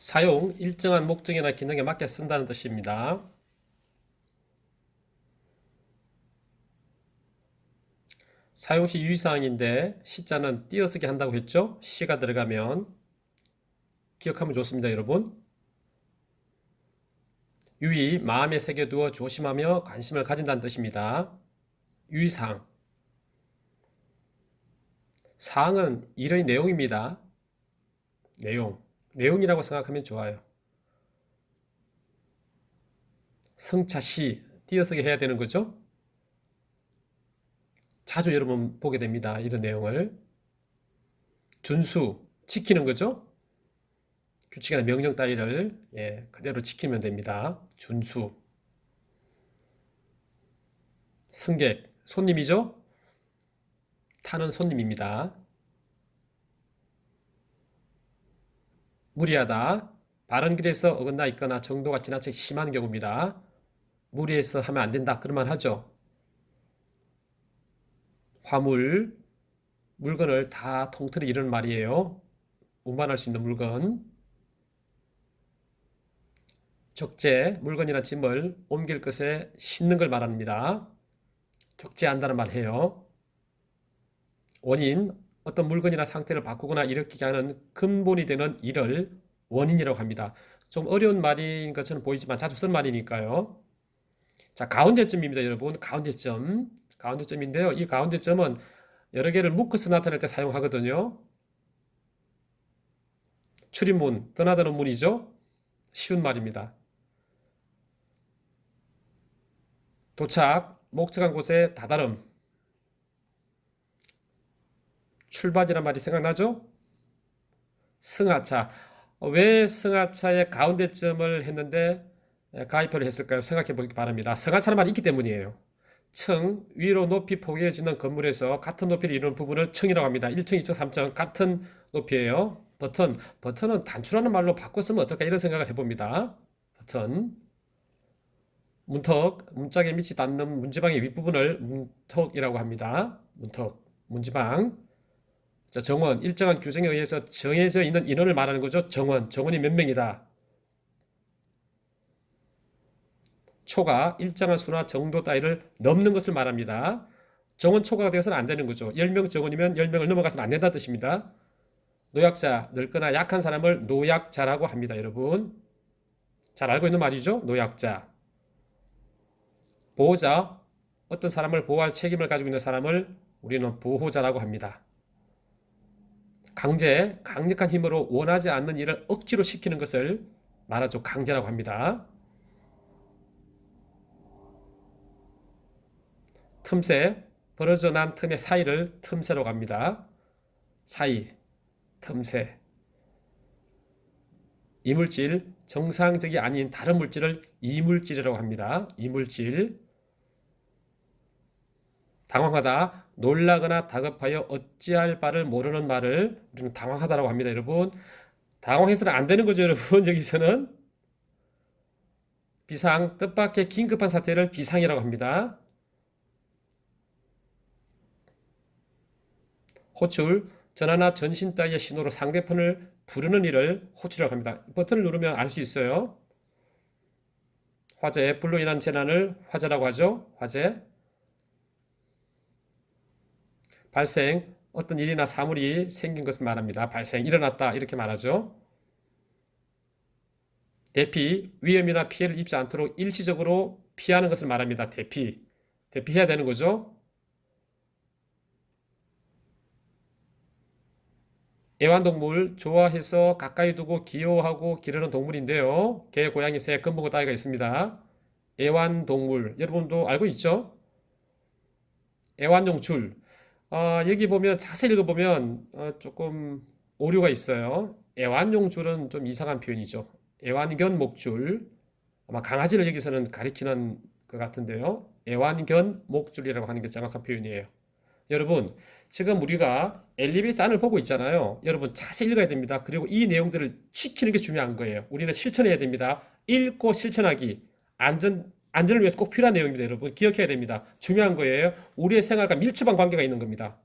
사용, 일정한 목적이나 기능에 맞게 쓴다는 뜻입니다. 사용시 유의사항인데 시자는 띄어쓰기 한다고 했죠? 시가 들어가면 기억하면 좋습니다, 여러분. 유의, 마음에 새겨두어 조심하며 관심을 가진다는 뜻입니다. 유의사항. 사항은 일의 내용입니다. 내용이라고 생각하면 좋아요. 성차시, 띄어쓰기 해야 되는 거죠? 자주 여러분 보게 됩니다. 이런 내용을. 준수, 지키는 거죠? 규칙이나 명령 따위를 그대로 지키면 됩니다. 준수. 승객, 손님이죠? 타는 손님입니다. 무리하다, 바른 길에서 어긋나 있거나 정도가 지나치게 심한 경우입니다. 무리해서 하면 안 된다. 그럴만 하죠. 화물, 물건을 다 통틀어 이르는 말이에요. 운반할 수 있는 물건. 적재, 물건이나 짐을 옮길 것에 싣는 걸 말합니다. 적재한다는 말 해요. 원인, 어떤 물건이나 상태를 바꾸거나 일으키게 하는 근본이 되는 일을 원인이라고 합니다. 좀 어려운 말인 것처럼 보이지만 자주 쓴 말이니까요. 자, 가운데점입니다, 여러분. 가운데점. 가운데점인데요. 이 가운데점은 여러 개를 묶어서 나타낼 때 사용하거든요. 출입문, 떠나드는 문이죠. 쉬운 말입니다. 도착, 목적한 곳에 다다름. 출발이란 말이 생각나죠? 승하차. 왜 승하차의 가운데점을 했는데 가입표를 했을까요? 생각해 보기 바랍니다. 승하차는 말이 있기 때문이에요. 층, 위로 높이 포개어지는 건물에서 같은 높이를 이루는 부분을 층이라고 합니다. 1층, 2층, 3층 같은 높이에요. 버튼은 단추라는 말로 바꿔 쓰면 어떨까 이런 생각을 해봅니다. 버튼. 문턱, 문짝에 밑이 닿는 문지방의 윗부분을 문턱이라고 합니다. 문턱, 문지방. 자, 정원, 일정한 규정에 의해서 정해져 있는 인원을 말하는 거죠. 정원이 몇 명이다. 초과, 일정한 수나 정도 따위를 넘는 것을 말합니다. 정원 초과가 되어서는 안 되는 거죠. 10명 정원이면 10명을 넘어가서는 안 된다는 뜻입니다. 노약자, 늙거나 약한 사람을 노약자라고 합니다, 여러분. 잘 알고 있는 말이죠. 노약자. 보호자, 어떤 사람을 보호할 책임을 가지고 있는 사람을 우리는 보호자라고 합니다. 강제, 강력한 힘으로 원하지 않는 일을 억지로 시키는 것을 말하죠. 강제라고 합니다. 틈새, 벌어져 난 틈의 사이를 틈새라고 합니다. 사이, 틈새. 이물질, 정상적이 아닌 다른 물질을 이물질이라고 합니다. 이물질. 당황하다, 놀라거나 다급하여 어찌할 바를 모르는 말을 우리는 당황하다라고 합니다, 여러분. 당황해서는 안 되는 거죠, 여러분. 여기서는 비상, 뜻밖의 긴급한 사태를 비상이라고 합니다. 호출, 전화나 전신 따위의 신호로 상대편을 부르는 일을 호출이라고 합니다. 버튼을 누르면 알 수 있어요. 화재, 불로 인한 재난을 화재라고 하죠. 화재. 발생, 어떤 일이나 사물이 생긴 것을 말합니다. 발생, 일어났다 이렇게 말하죠. 대피, 위험이나 피해를 입지 않도록 일시적으로 피하는 것을 말합니다. 대피해야 되는 거죠. 애완동물, 좋아해서 가까이 두고 귀여워하고 기르는 동물인데요. 개, 고양이, 새, 금붕어 따위가 있습니다. 애완동물, 여러분도 알고 있죠? 애완용줄. 여기 보면 자세히 읽어보면 조금 오류가 있어요. 애완용줄은 좀 이상한 표현이죠. 애완견 목줄. 아마 강아지를 여기서는 가리키는 것 같은데요. 애완견 목줄이라고 하는 게 정확한 표현이에요. 여러분, 지금 우리가 엘리베이터 안을 보고 있잖아요. 여러분, 자세히 읽어야 됩니다. 그리고 이 내용들을 지키는 게 중요한 거예요. 우리는 실천해야 됩니다. 읽고 실천하기. 안전을 위해서 꼭 필요한 내용입니다. 여러분, 기억해야 됩니다. 중요한 거예요. 우리의 생활과 밀접한 관계가 있는 겁니다.